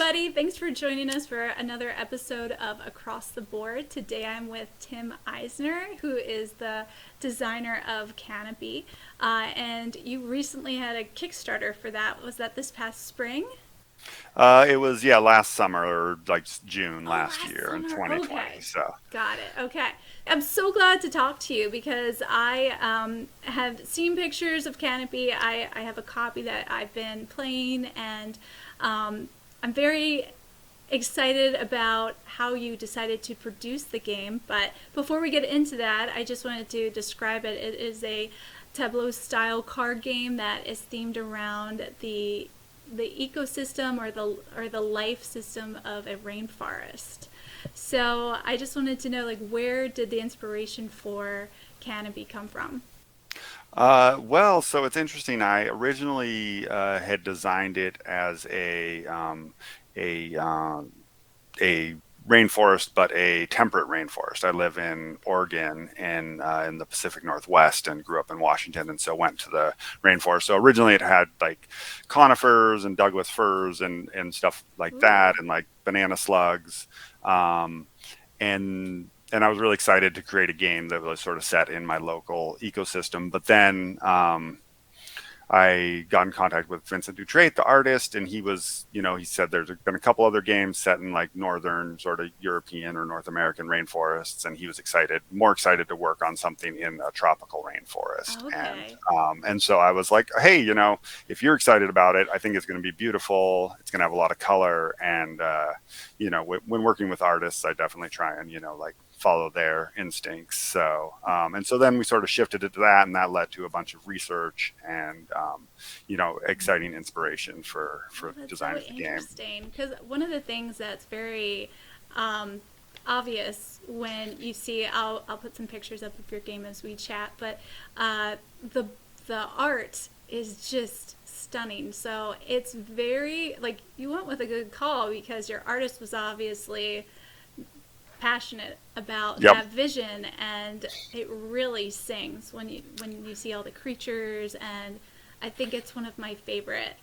everybody. Thanks for joining us for another episode of Across the Board. Today I'm with Tim Eisner, who is the designer of Canopy. And you recently had a Kickstarter for that. Was that this past spring? It was last summer or like June Oh, last last year in summer. 2020. Okay. So Got it. Okay. I'm so glad to talk to you because I have seen pictures of Canopy. I have a copy that I've been playing, and I'm very excited about how you decided to produce the game. But before we get into that, I just wanted to describe it. It is a tableau style card game that is themed around the ecosystem or the life system of a rainforest. So I just wanted to know, like, where did the inspiration for Canopy come from? so it's interesting. I originally had designed it as a a rainforest, but a temperate rainforest. I live in Oregon and in the Pacific Northwest, and grew up in Washington, and so went to the rainforest. So originally it had like conifers and Douglas firs and stuff like Ooh. that, and like banana slugs. Um, and I was really excited to create a game that was sort of set in my local ecosystem. But then I got in contact with Vincent Dutrait, the artist, and he said there's been a couple other games set in like northern, sort of European or North American rainforests, and he was more excited to work on something in a tropical rainforest. Oh, And okay. so I was like, hey, if you're excited about it, I think it's going to be beautiful. It's going to have a lot of color, and when working with artists, I definitely try and like follow their instincts. And so then we sort of shifted it to that, and that led to a bunch of research and exciting inspiration Oh, for that's so designing the game. interesting. Because one of the things that's very um, obvious when you see, I'll put some pictures up of your game as we chat, but uh, the the art is just stunning. So it's very like you went with a good call because your artist was obviously passionate about Yep. that vision, and it really sings when you see all the creatures. And I think it's one of my favorite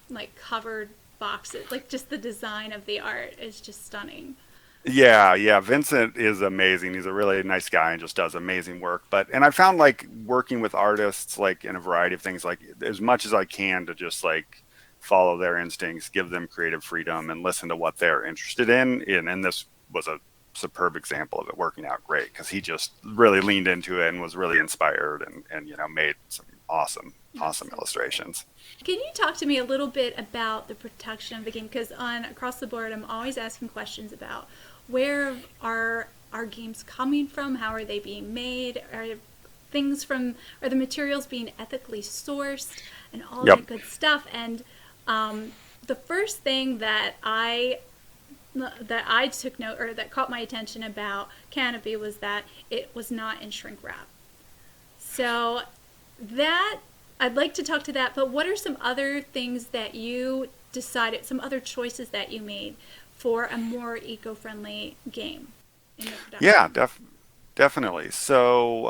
like covered boxes. Like just the design of the art is just stunning. Yeah, yeah. Vincent is amazing. He's a really nice guy and just does amazing work. And I found like working with artists like in a variety of things, like as much as I can to just like follow their instincts, give them creative freedom and listen to what they're interested in. And this was a superb example of it working out great because he just really leaned into it and was really inspired and made some That's awesome so cool. illustrations. Can you talk to me a little bit about the production of the game? Because on Across the Board, I'm always asking questions about where are our games coming from? How are they being made? Are the materials being ethically sourced and all Yep. that good stuff? And um, the first thing that I took note or that caught my attention about Canopy was that it was not in shrink wrap. So that I'd like to talk to that, but what are some other things that you decided, some other choices that you made for a more eco-friendly game in the Yeah, production? definitely. So,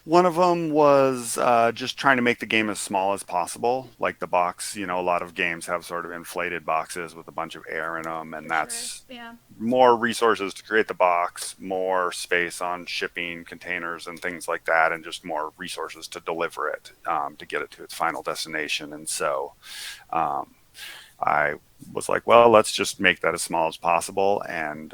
one of them was just trying to make the game as small as possible. Like the box, a lot of games have sort of inflated boxes with a bunch of air in them, and For sure. that's Yeah. more resources to create the box, more space on shipping containers and things like that, and just more resources to deliver it to get it to its final destination. And so um, I was like, well, let's just make that as small as possible, and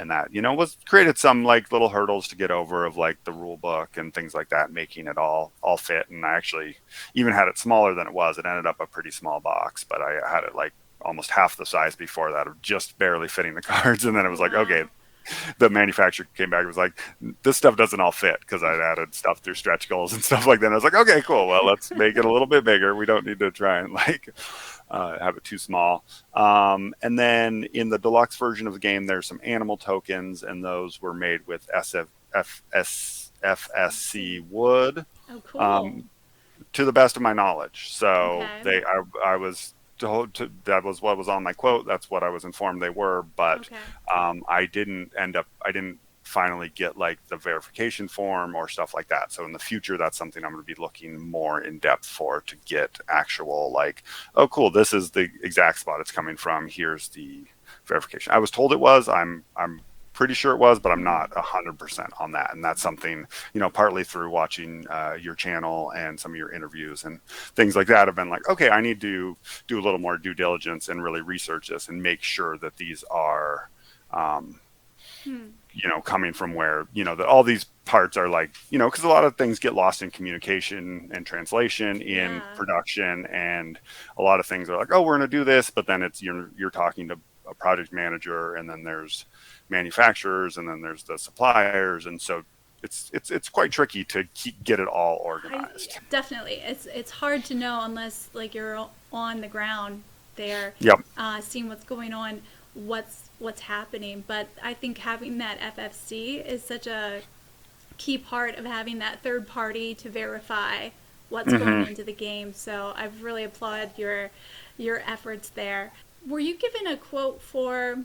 that was created some like little hurdles to get over of like the rule book and things like that, making it all fit. And I actually even had it smaller than it was. It ended up a pretty small box, but I had it like almost half the size before that of just barely fitting the cards. And then it Oh, was like, okay, wow. the manufacturer came back and was like, this stuff doesn't all fit because I'd added stuff through stretch goals and stuff like that. And I was like, okay, cool. Well, let's make it a little bit bigger. We don't need to try and like have it too small. And then in the deluxe version of the game, there's some animal tokens, and those were made with FSC wood, Oh, cool. um, to the best of my knowledge. So Okay. I was told that was what was on my quote. That's what I was informed they were, but Okay. I didn't finally get like the verification form or stuff like that. So in the future, that's something I'm going to be looking more in depth for, to get actual like, oh cool, this is the exact spot it's coming from. Here's the verification. I was told it was. I'm pretty sure it was, but I'm not 100% on that. And that's something, partly through watching your channel and some of your interviews and things like that, have been like, okay, I need to do a little more due diligence and really research this and make sure that these are, coming from where, that all these parts are like, because a lot of things get lost in communication and translation in Yeah. production. And a lot of things are like, oh, we're going to do this. But then it's, you're talking to a project manager, and then there's manufacturers, and then there's the suppliers. And so it's quite tricky to get it all organized. Definitely, it's hard to know unless like you're on the ground there, Yep. seeing what's going on, what's happening. But I think having that FFC is such a key part of having that third party to verify what's going into the game. So I really applaud your efforts there. Were you given a quote for,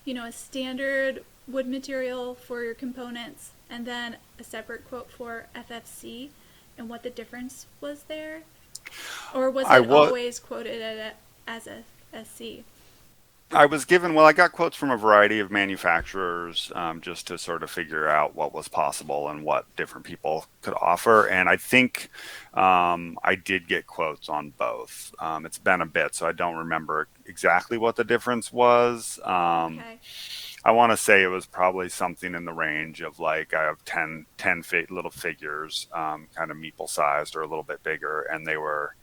a standard wood material for your components, and then a separate quote for FFC, and what the difference was there? Or was it always quoted as a SC? I was given, well, I got quotes from a variety of manufacturers, just to sort of figure out what was possible and what different people could offer. And I think I did get quotes on both. It's been a bit, so I don't remember exactly what the difference was. Okay. I want to say it was probably something in the range of like, I have 10 little figures, kind of meeple sized or a little bit bigger, and they were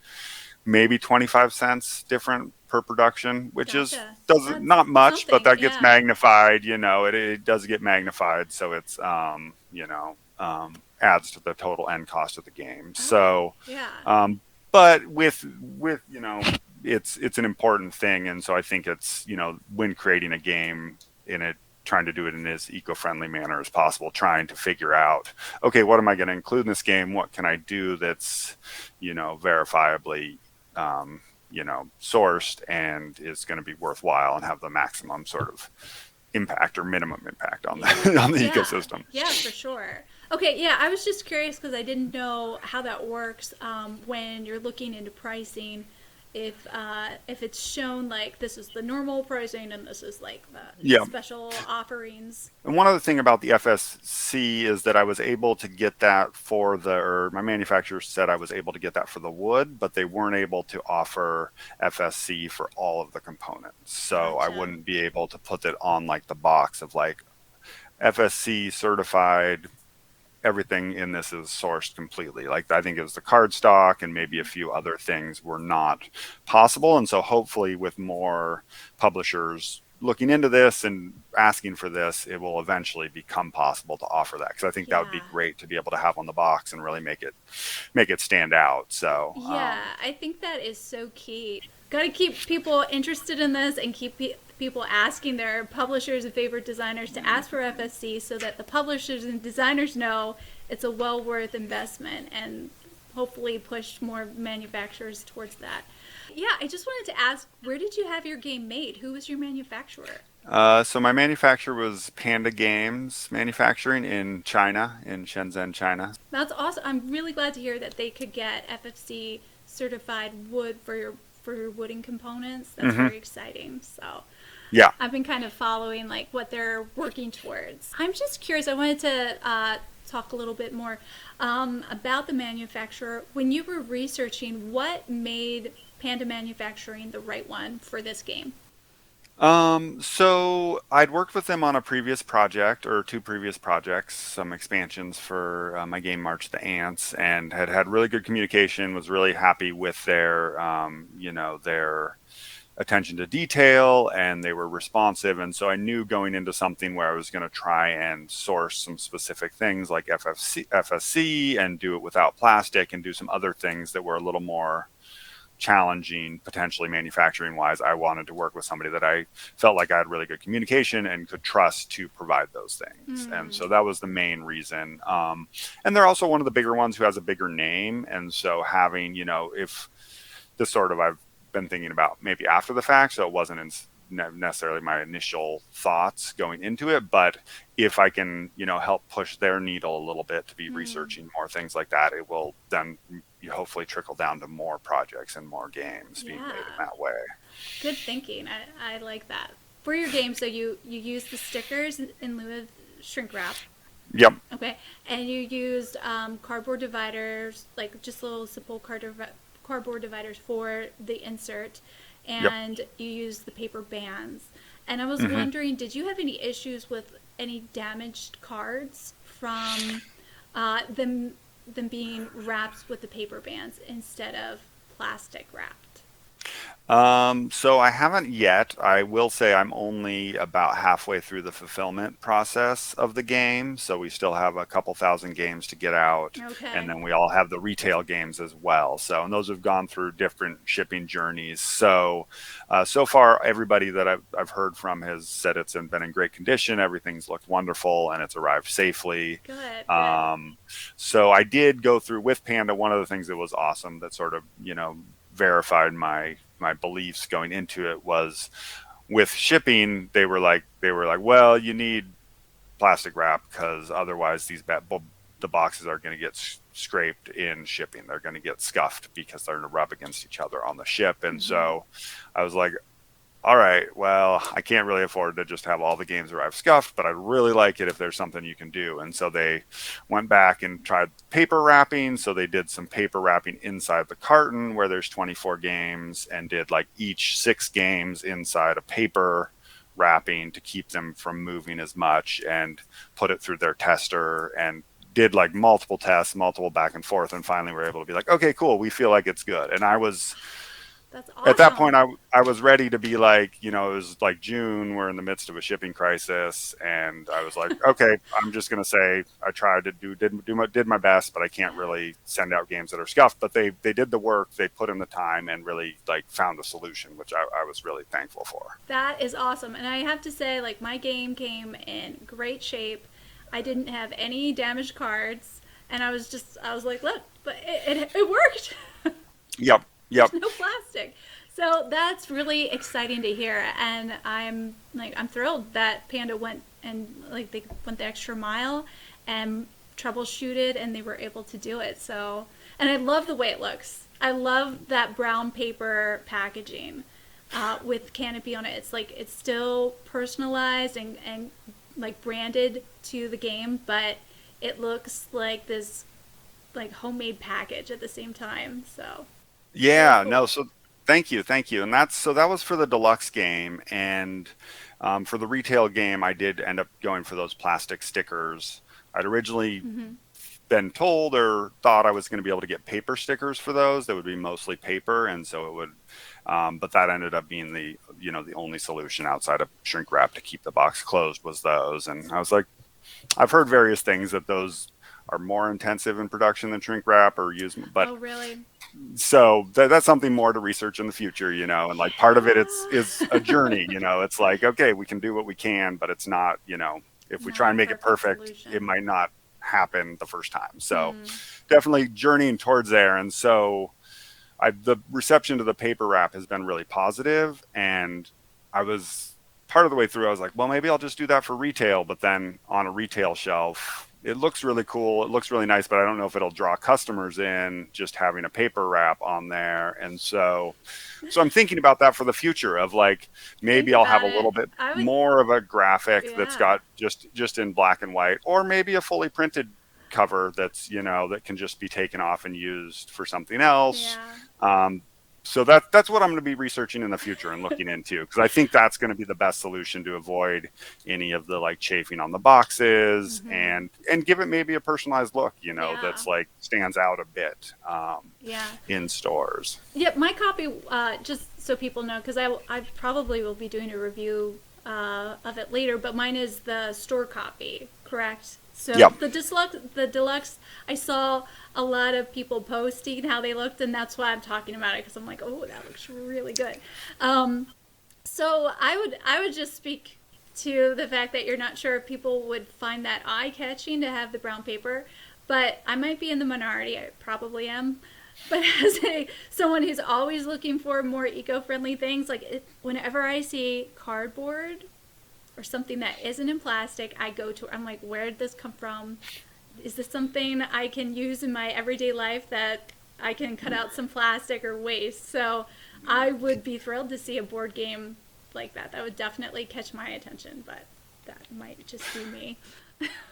maybe 25 cents different per production, which is That's not much, but that gets yeah. magnified. It does get magnified, so it's adds to the total end cost of the game. So Yeah. but with it's an important thing. And so I think it's, when creating a game, trying to do it in as eco-friendly manner as possible, trying to figure out, okay, what am I going to include in this game? What can I do that's, verifiably, sourced and is going to be worthwhile and have the maximum sort of impact or minimum impact on the on the ecosystem. Yeah, for sure. Okay, yeah, I was just curious because I didn't know how that works when you're looking into pricing. If it's shown like this is the normal pricing and this is like the special offerings. And one other thing about the FSC is that I was able to get that or my manufacturer said I was able to get that for the wood, but they weren't able to offer FSC for all of the components. So Gotcha. I wouldn't be able to put it on like the box of like FSC certified. Everything in this is sourced completely. Like, I think it was the cardstock and maybe a few other things were not possible. And so hopefully with more publishers looking into this and asking for this, it will eventually become possible to offer that. Because I think that would be great to be able to have on the box and really make it stand out. So I think that is so key. Got to keep people interested in this and keep people asking their publishers and favorite designers to ask for FSC so that the publishers and designers know it's a well worth investment, and hopefully push more manufacturers towards that. Yeah, I just wanted to ask, where did you have your game made? Who was your manufacturer? so my manufacturer was Panda Games Manufacturing in China, in Shenzhen, China. That's awesome. I'm really glad to hear that they could get FFC certified wood for your wooden components. That's very exciting. So yeah, I've been kind of following like what they're working towards. I'm just curious. I wanted to talk a little bit more about the manufacturer. When you were researching, what made Panda Manufacturing the right one for this game? So I'd worked with them on a previous project or two previous projects, some expansions for my game March the Ants, and had really good communication, was really happy with their attention to detail, and they were responsive. And so I knew going into something where I was going to try and source some specific things like FSC and do it without plastic and do some other things that were a little more challenging potentially manufacturing wise, I wanted to work with somebody that I felt like I had really good communication and could trust to provide those things. And so that was the main reason. And they're also one of the bigger ones who has a bigger name. And so having, if this sort of, I've been thinking about maybe after the fact, so it wasn't necessarily my initial thoughts going into it, but if I can, help push their needle a little bit to be Mm, researching more things like that, it will then you hopefully trickle down to more projects and more games being made in yeah. that way. Good thinking. I like that. For your game, so you use the stickers in lieu of shrink wrap. Yep. Okay. And you used cardboard dividers, like just little simple cardboard dividers for the insert. Yep. And you used the paper bands. And I was Hmm. wondering, did you have any issues with any damaged cards from them being wrapped with the paper bands instead of plastic wrapped? So I haven't yet. I will say I'm only about halfway through the fulfillment process of the game. So we still have a couple thousand games to get out. And Okay. then we all have the retail games as well. So, and those have gone through different shipping journeys. So far, everybody that I've heard from has said it's been in great condition. Everything's looked wonderful and it's arrived safely. Good. Good. Um, so I did go through with Panda. One of the things that was awesome that sort of, verified my beliefs going into it was with shipping. They were like, well, you need plastic wrap because otherwise the boxes are going to get scraped in shipping. They're going to get scuffed because they're going to rub against each other on the ship. And Mm-hmm. so I was like, all right, well, I can't really afford to just have all the games arrive scuffed, but I'd really like it if there's something you can do. And so they went back and tried paper wrapping. So they did some paper wrapping inside the carton where there's 24 games and did like each 6 games inside a paper wrapping to keep them from moving as much and put it through their tester and did like multiple tests, multiple back and forth, and finally we're able to be like, okay, cool, we feel like it's good. And I was That's at that point, awesome. I was ready to be like, it was like June. We're in the midst of a shipping crisis, and I was like, okay, I'm just gonna say I tried to did my best, but I can't Yeah. really send out games that are scuffed. But they did the work, they put in the time, and really like found a solution, which I was really thankful for. That is awesome. And I have to say, like, my game came in great shape. I didn't have any damaged cards. And I was like, look, but it worked. Yep, There's yep. no plastic. So that's really exciting to hear. And I'm thrilled that Panda went and, like, they went the extra mile and troubleshooted and they were able to do it. So, and I love the way it looks. I love that brown paper packaging with Canopy on it. It's like it's still personalized and like branded to the game, but it looks like this like homemade package at the same time. So really Yeah, no, cool. so thank you. And that was for the deluxe game. And for the retail game, I did end up going for those plastic stickers. I'd originally Hmm. been told or thought I was going to be able to get paper stickers for those. That would be mostly paper, and so it would. But that ended up being the only solution outside of shrink wrap to keep the box closed was those. And I was like, I've heard various things that those are more intensive in production than shrink wrap or use, but Oh, really? so that's something more to research in the future, and like part of it is a Yeah. journey. It's like, okay, we can do what we can, but it's not, if we try Not a and make it perfect perfect, it solution. might not happen the first time. So Hmm. definitely journeying towards there. And so the reception to the paper wrap has been really positive, and I was part of the way through. I was like, well, maybe I'll just do that for retail, but then on a retail shelf, it looks really cool. It looks really nice, but I don't know if it'll draw customers in just having a paper wrap on there. And so I'm thinking about that for the future of like Think maybe I'll have about a it. little bit I would, more of a graphic that's yeah, got just in black and white, or maybe a fully printed cover that's that can just be taken off and used for something else. yeah. Um, so that's what I'm going to be researching in the future and looking into, because I think that's going to be the best solution to avoid any of the like chafing on the boxes Hmm. and give it maybe a personalized look, Yeah, that's like stands out a bit yeah. in stores. Yep, my copy, just so people know, because I probably will be doing a review of it later, but mine is the store copy, correct? So Yep. the deluxe, I saw a lot of people posting how they looked, and that's why I'm talking about it, because I'm like, oh, that looks really good. Um, so I would just speak to the fact that you're not sure if people would find that eye catching to have the brown paper, but I might be in the minority. I probably am. But as a someone who's always looking for more eco-friendly things, like whenever I see cardboard or something that isn't in plastic, I go to, I'm like, where did this come from? Is this something I can use in my everyday life that I can cut out some plastic or waste? So I would be thrilled to see a board game like that. That would definitely catch my attention, but that might just be me.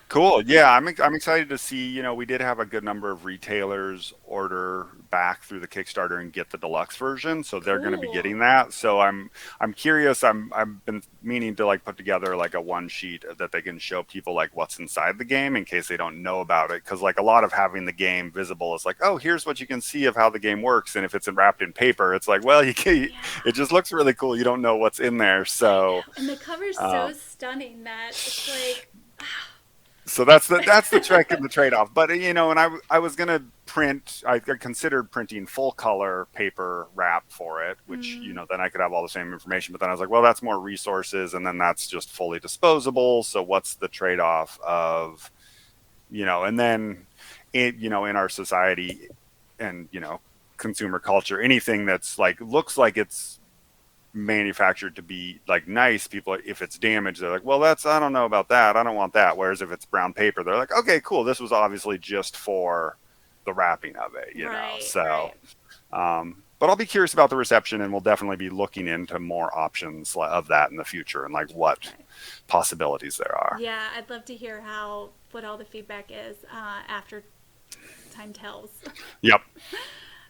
Cool. Yeah, I'm excited to see. We did have a good number of retailers order back through the Kickstarter and get the deluxe version, so they're going to be Cool. getting that. So I'm curious. I've been meaning to like put together like a one sheet that they can show people like what's inside the game in case they don't know about it. Because like a lot of having the game visible is like, oh, here's what you can see of how the game works, and if it's wrapped in paper, it's like, well, you can, Yeah, it just looks really cool. You don't know what's in there, I so. know. And the cover's so Um, stunning that it's like, so that's the trick and the trade-off. But and I was gonna print. I considered printing full color paper wrap for it, which mm, then I could have all the same information. But then I was like, well, that's more resources, and then that's just fully disposable. So what's the trade-off of and then in our society and consumer culture, anything that's like looks like it's manufactured to be like nice, people, if it's damaged, they're like, well, that's, I don't know about that, I don't want that. Whereas if it's brown paper, they're like, okay, cool, this was obviously just for the wrapping of it, right, so right. but I'll be curious about the reception, and we'll definitely be looking into more options of that in the future and like what Okay. possibilities there are. Yeah, I'd love to hear what all the feedback is after time tells. Yep.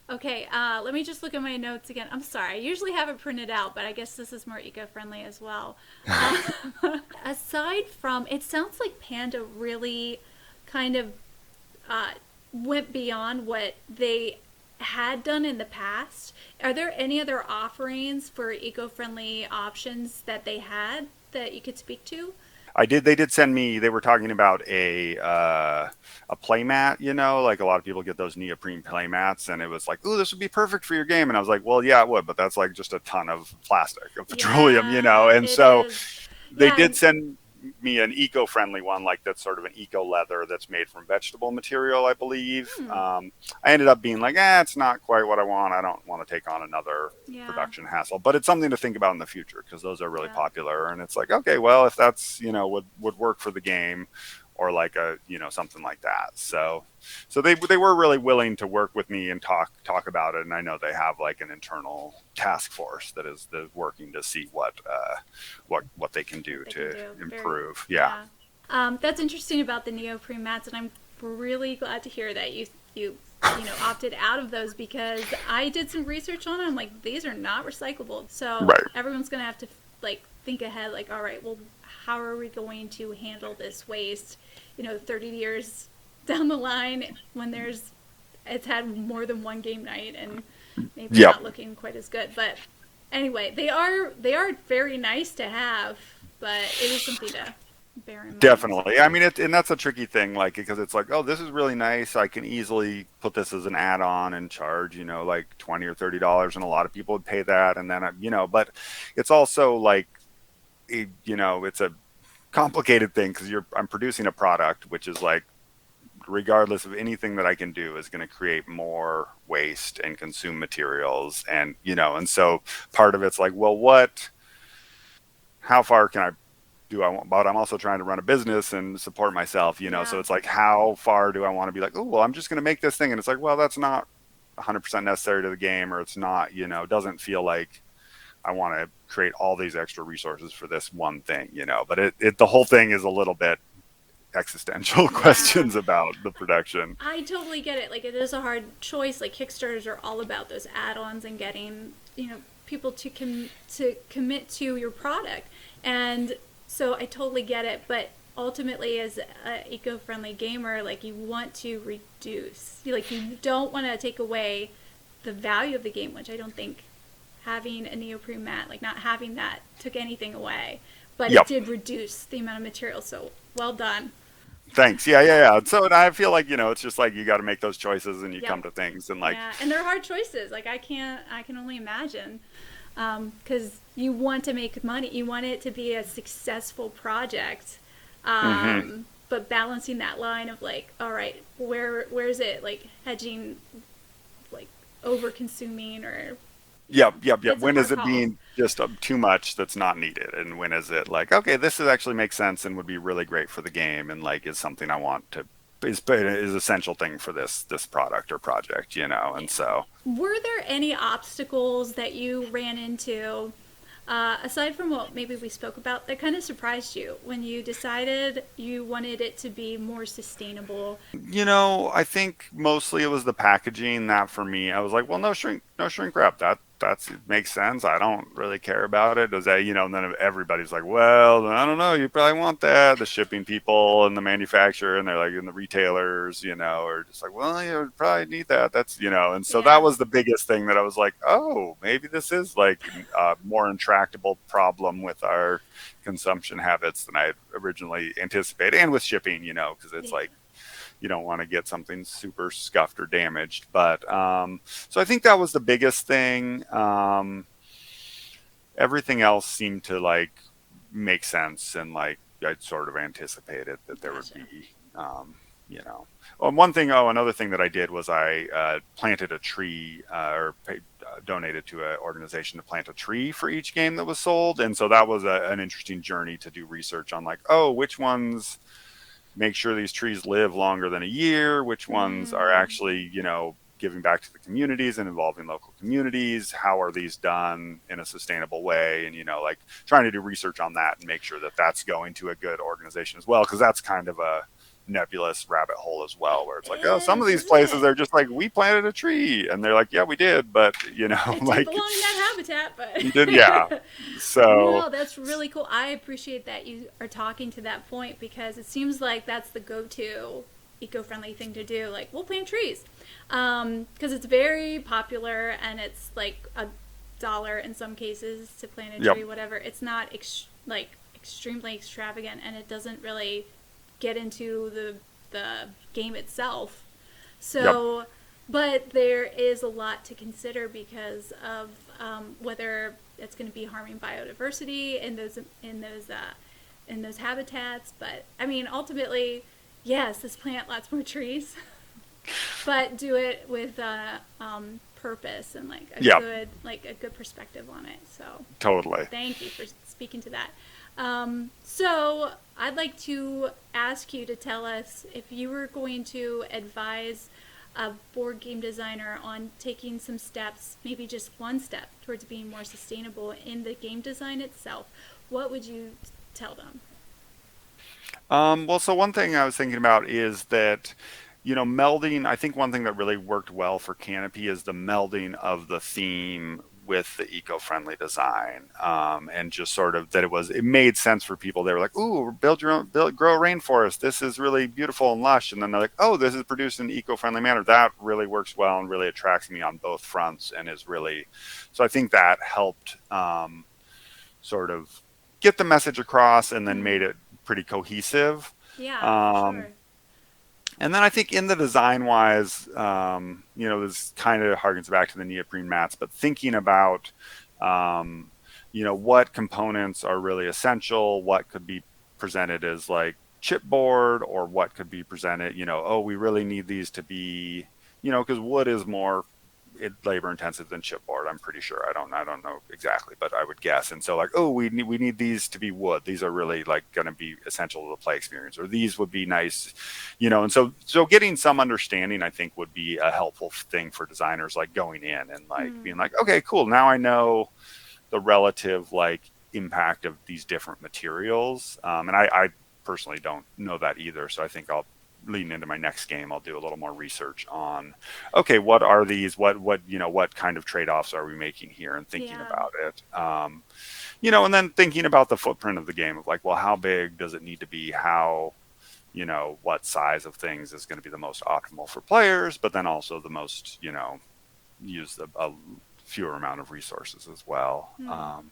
Okay, let me just look at my notes again. I'm sorry, I usually have it printed out, but I guess this is more eco-friendly as well. Uh, aside from, it sounds like Panda really kind of uh, went beyond what they had done in the past. Are there any other offerings for eco-friendly options that they had that you could speak to? They did send me, they were talking about a play mat, like a lot of people get those neoprene play mats, and it was like, oh, this would be perfect for your game. And I was like, well, yeah, it would, but that's like just a ton of plastic, of petroleum, Yeah, and it so is. they Yeah, did send me an eco-friendly one, like that's sort of an eco leather that's made from vegetable material, I believe. hmm, I ended up being like, it's not quite what I want. I don't want to take on another yeah, production hassle, but it's something to think about in the future because those are really yeah. popular. And it's like, okay, well, if that's would work for the game, or like a something like that. So they were really willing to work with me and talk about it. And I know they have like an internal task force that is working to see what they can do They can to do very, improve. Yeah. yeah. That's interesting about the neoprene mats, and I'm really glad to hear that you opted out of those because I did some research on it. I'm like, these are not recyclable, so Right. everyone's gonna have to like think ahead, like, all right, well, how are we going to handle this waste? 30 years down the line when it's had more than one game night and maybe Yep. not looking quite as good, but anyway, they are very nice to have, but it is something to bear in mind. Definitely. I mean, and that's a tricky thing, like, because it's like, oh, this is really nice. I can easily put this as an add-on and charge, like $20 or $30, and a lot of people would pay that. And then, but it's also like, it's a complicated thing because I'm producing a product, which is like, regardless of anything that I can do, is going to create more waste and consume materials, and so part of it's like, well, how far can I do I want, but I'm also trying to run a business and support myself, so Yeah, it's like, how far do I want to be like, oh, well, I'm just going to make this thing. And it's like, well, that's not 100% necessary to the game, or it's not, doesn't feel like I want to create all these extra resources for this one thing, but the whole thing is a little bit existential yeah. questions about the production. I totally get it. Like, it is a hard choice. Like, Kickstarters are all about those add-ons and getting, people to commit to your product. And so I totally get it, but ultimately as an eco-friendly gamer, like, you want to reduce. Like, you don't want to take away the value of the game, which I don't think having a neoprene mat, like not having that, took anything away. But it Yep. did reduce the amount of material, so well done. Thanks. Yeah, yeah, yeah. So, and I feel like, it's just like you got to make those choices, and you Yep. come to things, and like, Yeah, and they're hard choices. Like, I can only imagine, because you want to make money, you want it to be a successful project, hmm but balancing that line of like, all right, where's it like hedging, like over consuming or Yep. it's a When hard is it call. being just too much that's not needed, and when is it like, okay, this is actually makes sense and would be really great for the game, and like is something I want to is essential thing for this product or project, and Yeah. so. Were there any obstacles that you ran into, aside from what maybe we spoke about, that kind of surprised you when you decided you wanted it to be more sustainable? I think mostly it was the packaging that for me, I was like, well, no shrink wrap. That's it makes sense. I don't really care about it. Does that, and then everybody's like, well, I don't know. You probably want that. The shipping people and the manufacturer, and they're like, and the retailers, are just like, well, you probably need that. That's, and so that Yeah. was the biggest thing that I was like, oh, maybe this is like a more intractable problem with our consumption habits than I had originally anticipated, and with shipping, because it's Yeah. like you don't want to get something super scuffed or damaged. But so I think that was the biggest thing. Everything else seemed to like make sense, and like I'd sort of anticipated that there would Gotcha. be, another thing that I did was I planted a tree donated to an organization to plant a tree for each game that was sold. And so that was an interesting journey to do research on like, oh, which ones make sure these trees live longer than a year, which ones are Mm. actually, giving back to the communities and involving local communities. How are these done in a sustainable way? And, like trying to do research on that and make sure that that's going to a good organization as well. Cause that's kind of a nebulous rabbit hole as well, where it's like, oh, some of Is, these isn't places it? are just like, we planted a tree. And they're like, yeah, we did. But, It didn't like belong in that habitat, you did. Yeah. but So no, that's really cool. I appreciate that you are talking to that point because it seems like that's the go-to eco-friendly thing to do. Like, we'll plant trees because it's very popular and it's like $1 in some cases to plant a yep. tree. Whatever. It's not like extremely extravagant and it doesn't really get into the game itself. Yep. So, but there is a lot to consider because of whether it's going to be harming biodiversity in those habitats. But I mean, ultimately, yes, let's plant lots more trees, but do it with purpose and Yep. like a good perspective on it. So, Totally. thank you for speaking to that. So, I'd like to ask you to tell us if you were going to advise a board game designer on taking some steps, maybe just one step, towards being more sustainable in the game design itself, what would you tell them? Well, so one thing I was thinking about is that, melding, I think one thing that really worked well for Canopy is the melding of the theme with the eco-friendly design. And just sort of that it made sense for people. They were like, ooh, build your own, grow a rainforest. This is really beautiful and lush. And then they're like, oh, this is produced in an eco-friendly manner. That really works well and really attracts me on both fronts and is really, so I think that helped, sort of get the message across and then made Mm. it pretty cohesive. Yeah, for Um, sure. and then I think in the design wise, this kind of harkens back to the neoprene mats, but thinking about, um, what components are really essential, what could be presented as like chipboard, or what could be presented, oh, we really need these to be, because wood is more labor intensive than chipboard. I'm pretty sure. I don't know exactly, but I would guess. And so like, oh, we need these to be wood. These are really like going to be essential to the play experience, or these would be nice, And so getting some understanding, I think, would be a helpful thing for designers, like going in and like being Mm. like, okay, cool. Now I know the relative like impact of these different materials. And I personally don't know that either. So I think I'll leading into my next game, I'll do a little more research on, okay, what are these? What kind of trade-offs are we making here, and thinking Yeah. about it. And then thinking about the footprint of the game of like, well, how big does it need to be? How, what size of things is going to be the most optimal for players, but then also the most, use a fewer amount of resources as well. Mm.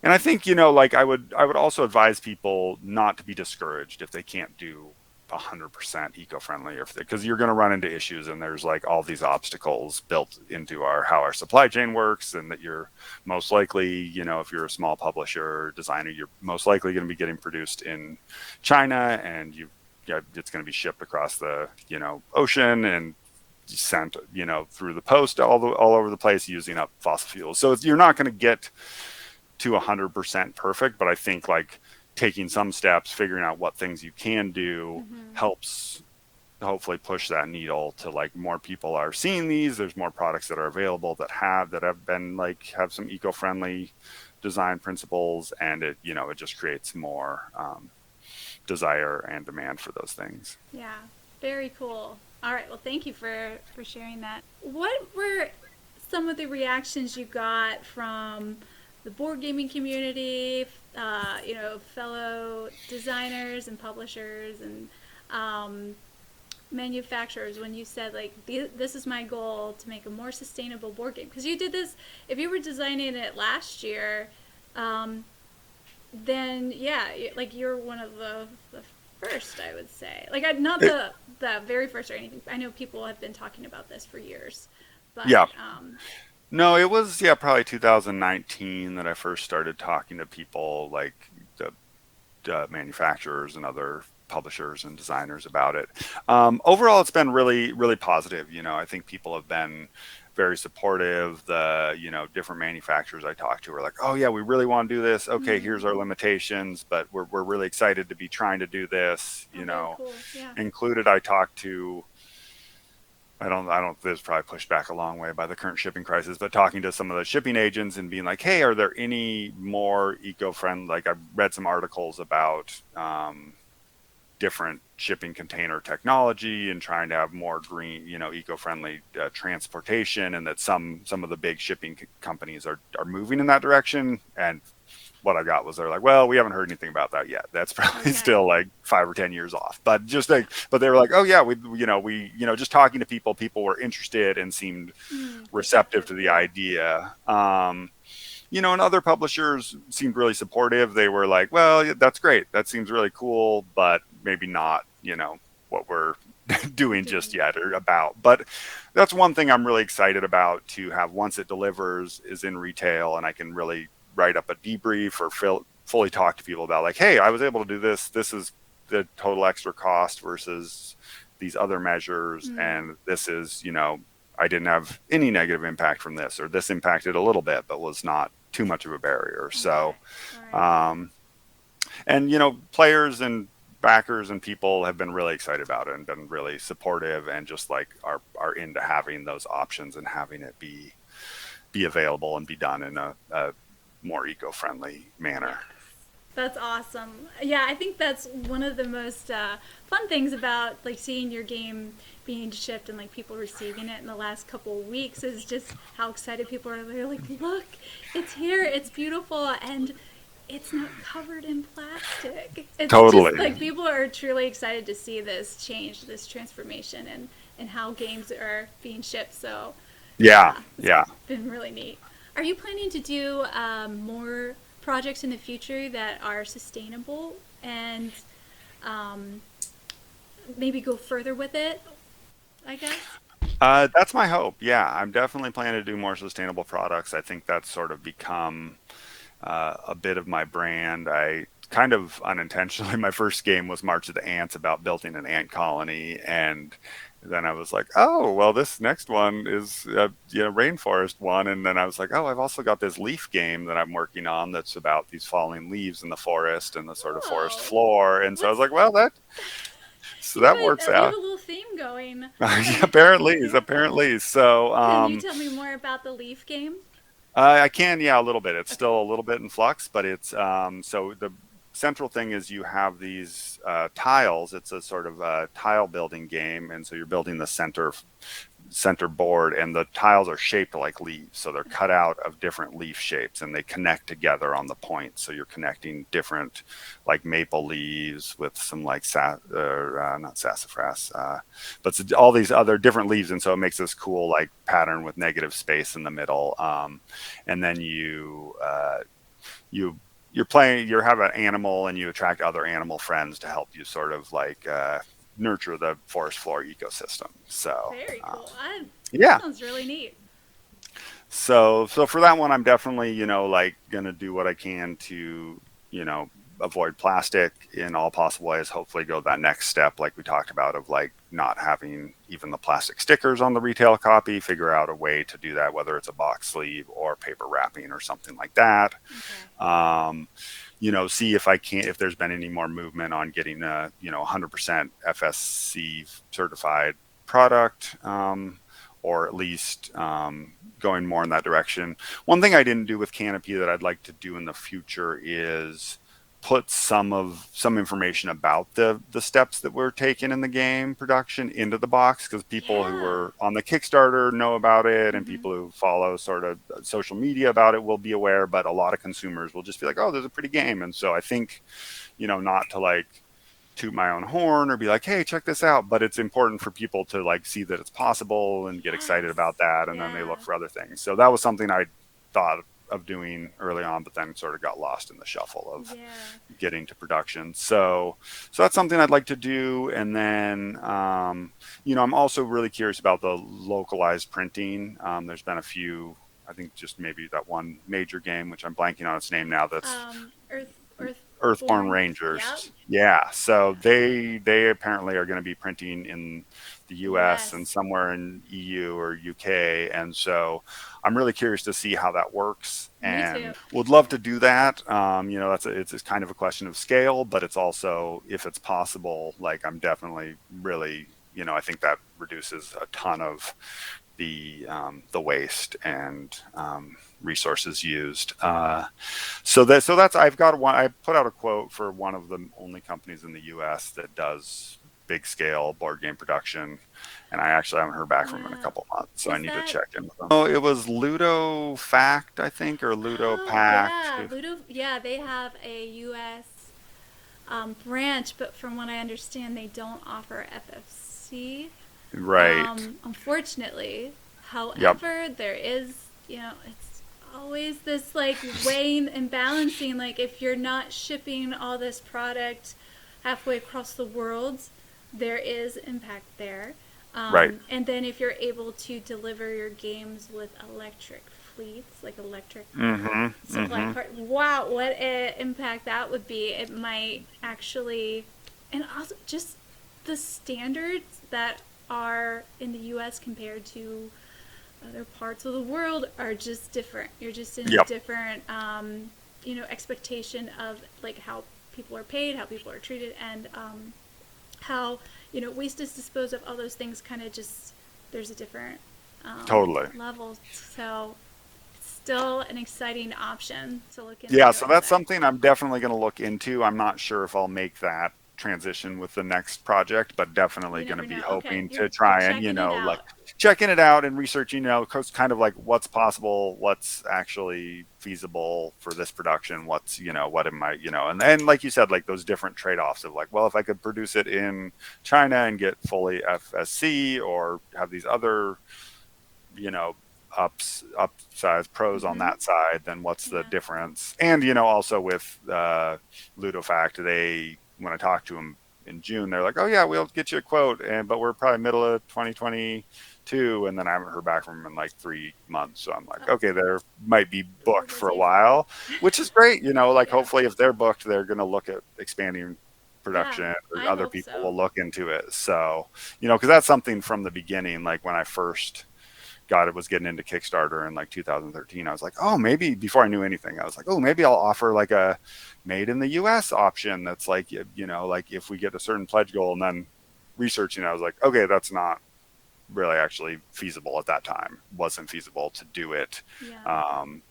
And I think, like I would also advise people not to be discouraged if they can't do 100% eco-friendly, or because you're going to run into issues, and there's like all these obstacles built into how our supply chain works, and that you're most likely, if you're a small publisher or designer, you're most likely going to be getting produced in China, and it's going to be shipped across the ocean, and sent, through the post all over the place using up fossil fuels. So you're not going to get to 100% perfect, but I think like taking some steps, figuring out what things you can do helps hopefully push that needle to like more people are seeing these. There's more products that are available that have been like have some eco-friendly design principles, and it just creates more desire and demand for those things. Yeah, very cool. All right, well, thank you for sharing that. What were some of the reactions you got from the board gaming community, fellow designers and publishers and manufacturers when you said like this is my goal to make a more sustainable board game? Because you did this, if you were designing it last year, then yeah, like you're one of the first, I would say. Like not the very first or anything. I know people have been talking about this for years, but Yeah. No, it was, probably 2019 that I first started talking to people like the manufacturers and other publishers and designers about it. Overall, it's been really, really positive. I think people have been very supportive. The, different manufacturers I talked to are like, oh yeah, we really want to do this. Okay, here's our limitations, but we're really excited to be trying to do this, cool. Yeah. included. I talked to, I don't, this is probably pushed back a long way by the current shipping crisis, but talking to some of the shipping agents and being like, hey, are there any more eco-friendly, like I've read some articles about different shipping container technology and trying to have more green, eco-friendly transportation, and that some of the big shipping companies are moving in that direction. And what I got was they're like, well, we haven't heard anything about that yet. That's probably still like 5 or 10 years off. But but they were like, oh yeah, we just talking to people were interested and seemed receptive to the idea. And other publishers seemed really supportive. They were like, well, that's great. That seems really cool, but maybe not, what we're doing just yet or about. But that's one thing I'm really excited about to have once it delivers is in retail, and I can really write up a debrief or fully talk to people about like, hey, I was able to do this. This is the total extra cost versus these other measures. And this is, I didn't have any negative impact from this, or this impacted a little bit, but was not too much of a barrier. So, and, players and backers and people have been really excited about it and been really supportive, and just like are into having those options and having it be available and be done in a more eco-friendly manner. That's awesome. Yeah, I think that's one of the most fun things about like seeing your game being shipped and like people receiving it in the last couple of weeks is just how excited people are. They're like, look, it's here, it's beautiful, and it's not covered in plastic. It's Totally. just like people are truly excited to see this change, this transformation, and how games are being shipped. So yeah. It's been really neat. Are you planning to do more projects in the future that are sustainable and maybe go further with it, I guess? That's my hope. Yeah, I'm definitely planning to do more sustainable products. I think that's sort of become a bit of my brand. I kind of unintentionally, my first game was March of the Ants, about building an ant colony, and then I was like, oh, well, this next one is rainforest one, and then I was like, oh, I've also got this leaf game that I'm working on that's about these falling leaves in the forest and the sort of forest floor, and so I was like, well, that works out. You have a little theme going. Apparently. So, can you tell me more about the leaf game? I can, a little bit. It's still a little bit in flux, but it's so the central thing is you have these tiles. It's a sort of a tile building game, and so you're building the center board, and the tiles are shaped like leaves, so they're cut out of different leaf shapes, and they connect together on the point. So you're connecting different like maple leaves with some like not sassafras, but all these other different leaves, and so it makes this cool like pattern with negative space in the middle. And then you have an animal, and you attract other animal friends to help you sort of like nurture the forest floor ecosystem. So very cool. That sounds really neat. So for that one, I'm definitely, like gonna do what I can to, avoid plastic in all possible ways, hopefully go that next step like we talked about of like not having even the plastic stickers on the retail copy, figure out a way to do that, whether it's a box sleeve or paper wrapping or something like that. Okay. um, See if I can, if there's been any more movement on getting a, 100% FSC certified product, or at least going more in that direction. One thing I didn't do with Canopy that I'd like to do in the future is put some information about the steps that we're taking in the game production into the box, because people who Yeah. were on the Kickstarter know about it, and Hmm. people who follow sort of social media about it will be aware, but a lot of consumers will just be like, oh, there's a pretty game. And so I think, not to like toot my own horn or be like, hey, check this out, but it's important for people to like see that it's possible and get excited Yes. about that, and then they look Yeah. for other things. So that was something I thought of doing early on, but then sort of got lost in the shuffle of Yeah. getting to production. So that's something I'd like to do. And then, I'm also really curious about the localized printing. There's been a few, I think just maybe that one major game, which I'm blanking on its name now, that's Earthborn Earthborn. Yep. Rangers. Yeah. So Yeah. they apparently are going to be printing in the US and US. somewhere in EU or UK. And so I'm really curious to see how that works Me too. and would love to do that. It's kind of a question of scale, but it's also, if it's possible, like I'm definitely really, I think that reduces a ton of the waste and resources used. So that's I've got one. I put out a quote for one of the only companies in the U.S. that does big scale board game production, and I actually haven't heard back from them in a Yeah. couple months, so I Was need to that? check in with them. Oh, it was Ludo Fact, I think, or Ludo Oh Pact. yeah, Ludo. Yeah, they have a U.S. Branch, but from what I understand, they don't offer FFC. Right. Unfortunately, Yep. however, there is, it's always this like weighing and balancing. Like, if you're not shipping all this product halfway across the world, there is impact there. Right. And then if you're able to deliver your games with electric fleets, like electric Mm-hmm. supply Mm-hmm. part, wow, what an impact that would be. It might actually, and also just the standards that are in the US compared to other parts of the world are just different. You're just in a Yep. different, expectation of like how people are paid, how people are treated, and how waste is disposed of. All those things kind of just there's a different Totally. level. So it's still an exciting option to look Yeah, into, so I that's think. something I'm definitely going to look into. I'm not sure if I'll make that transition with the next project, but definitely You going to never be know. Okay, hoping you're to try and, checking it like out. checking it out and researching, 'cause kind of like what's possible, what's actually feasible for this production, what's, what it might, and like you said, like those different trade-offs of like, well, if I could produce it in China and get fully FSC or have these other, you know upsize pros on Mm-hmm. that side, then what's the Yeah. difference? And also with Ludofact, they, when I talked to them in June, they're like, oh yeah, we'll get you a quote, and but we're probably middle of 2022, and then I haven't heard back from them in like 3 months. So I'm like, Oh, okay, they might be they're booked for a busy. while, which is great. Like Yeah. hopefully if they're booked, they're going to look at expanding Yeah. production, or I other hope people so. will look into it. So because that's something from the beginning, like when I first got it, was getting into Kickstarter in like 2013. I was like, oh, maybe, before I knew anything, I was like, oh, maybe I'll offer like a made in the US option that's like, like if we get a certain pledge goal. And then researching, I was like, okay, that's not really actually feasible at that time. Wasn't feasible to do it. Yeah. Um,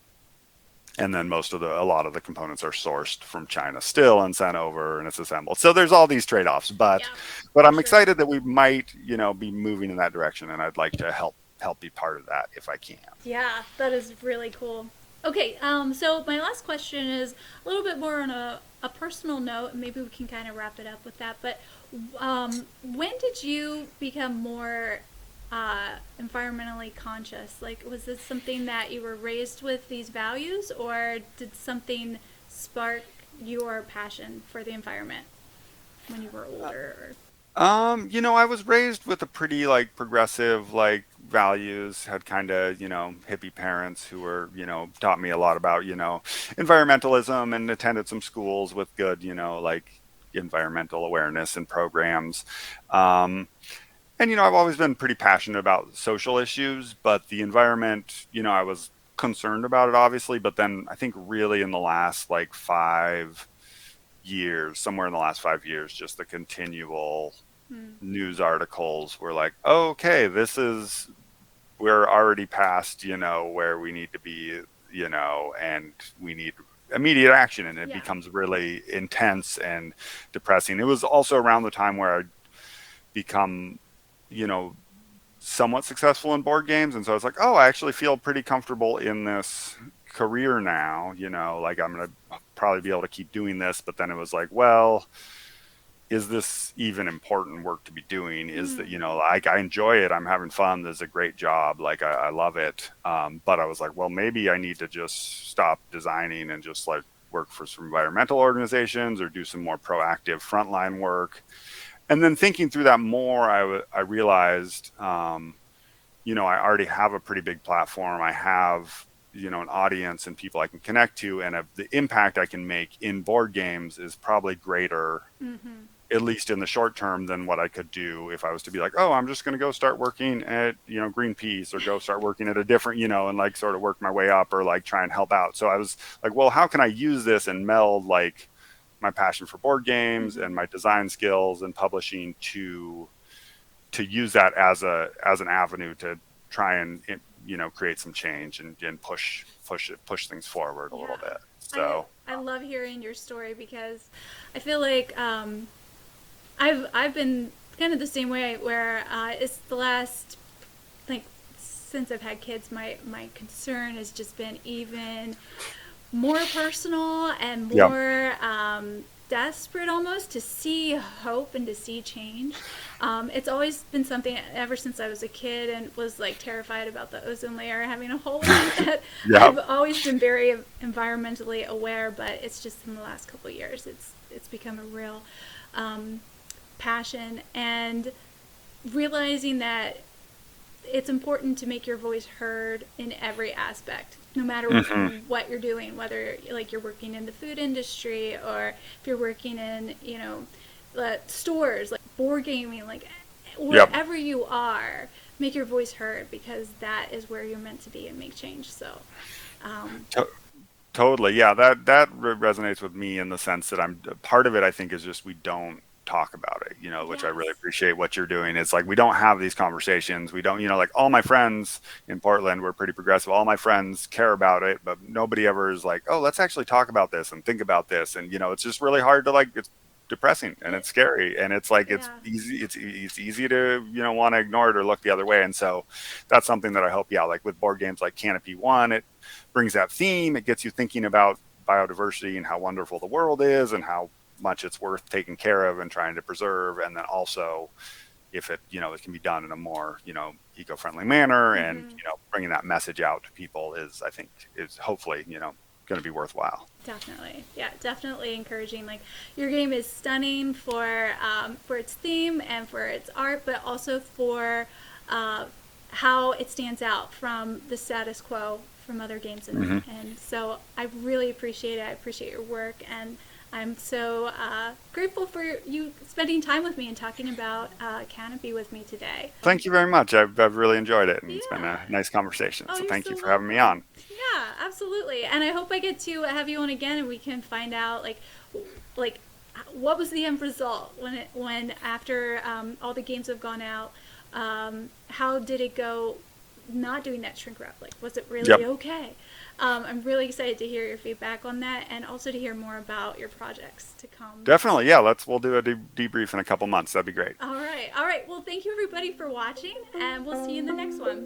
and then a lot of the components are sourced from China still and sent over, and it's assembled. So there's all these trade-offs, but Yeah. but For I'm sure. excited that we might, be moving in that direction, and I'd like to help be part of that if I can. Yeah, that is really cool. Okay, so my last question is a little bit more on a personal note, and maybe we can kind of wrap it up with that. But when did you become more environmentally conscious? Like, was this something that you were raised with these values, or did something spark your passion for the environment when you were older? I was raised with a pretty like progressive like values, had kind of, hippie parents who were, taught me a lot about, environmentalism and attended some schools with good, like environmental awareness and programs. Um, and, I've always been pretty passionate about social issues, but the environment, I was concerned about it obviously, but then I think really in the last like 5 years, somewhere in the last 5 years, just the continual Hmm. news articles were like, oh, okay, we're already past, where we need to be, and we need immediate action. And it Yeah. becomes really intense and depressing. It was also around the time where I'd become, you know, somewhat successful in board games. And so I was like, oh, I actually feel pretty comfortable in this career now, like I'm going to probably be able to keep doing this. But then it was like, well, is this even important work to be doing? Is that, Mm. like I enjoy it. I'm having fun. This is a great job. Like I love it. But I was like, well, maybe I need to just stop designing and just like work for some environmental organizations or do some more proactive frontline work. And then thinking through that more, I realized, I already have a pretty big platform. I have, an audience and people I can connect to, and the impact I can make in board games is probably greater, Hmm. at least in the short term, than what I could do if I was to be like, oh, I'm just going to go start working at, Greenpeace, or go start working at a different, and like sort of work my way up, or like try and help out. So I was like, well, how can I use this and meld like my passion for board games Hmm. and my design skills and publishing to use that as an avenue to try and create some change and push things forward a little Yeah. bit. I So I love hearing your story because I feel like I've been kind of the same way where it's the last like since I've had kids, my concern has just been even more personal and yeah. more desperate almost to see hope and to see change. It's always been something ever since I was a kid and was like terrified about the ozone layer having a hole in it that Yeah. I've always been very environmentally aware, but it's just in the last couple of years it's become a real um, passion, and realizing that it's important to make your voice heard in every aspect, no matter Hmm. what you're doing, whether like you're working in the food industry or if you're working in, stores, like board gaming, like Yep. wherever you are, make your voice heard because that is where you're meant to be and make change. So, um, To- Totally. Yeah. That resonates with me in the sense that I'm part of it. I think is just we don't talk about it, which I really yes. appreciate what you're doing. It's like we don't have these conversations. We don't, like all my friends in Portland were pretty progressive. All my friends care about it, but nobody ever is like, oh, let's actually talk about this and think about this. And it's just really hard to like. It's depressing and It, it's scary and it's like it's yeah. easy. It's easy to want to ignore it or look the other way. And so that's something that I hope. Yeah, like with board games like Canopy One, it brings that theme. It gets you thinking about biodiversity and how wonderful the world is and how much it's worth taking care of and trying to preserve. And then also, if it can be done in a more, eco-friendly manner, and, Hmm. bringing that message out to people is, I think, is hopefully, going to be worthwhile. Definitely, yeah, definitely encouraging. Like your game is stunning for its theme and for its art, but also for uh, how it stands out from the status quo from other games, Hmm. and so I really appreciate it. I appreciate your work, and I'm so grateful for you spending time with me and talking about Canopy with me today. Thank you very much. I've really enjoyed it, and it's been a Yeah. nice conversation. Oh, So you're thank you so for having me welcome. on. Yeah, absolutely. And I hope I get to have you on again, and we can find out like what was the end result when after all the games have gone out. How did it go? Not doing that shrink wrap. Like, was it really Yep. okay? I'm really excited to hear your feedback on that, and also to hear more about your projects to come. Definitely. Yeah. We'll do a debrief in a couple months. That'd be great. All right, all right. Well, thank you everybody for watching, and we'll see you in the next one.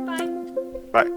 Bye. Bye.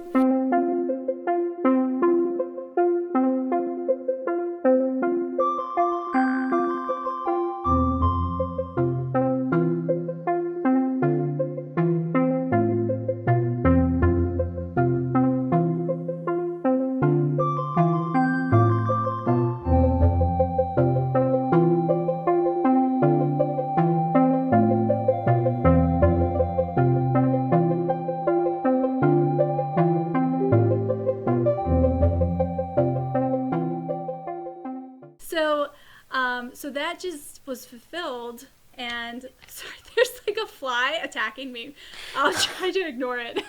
So that just was fulfilled. And sorry, there's like a fly attacking me. I'll try to ignore it.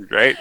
Great.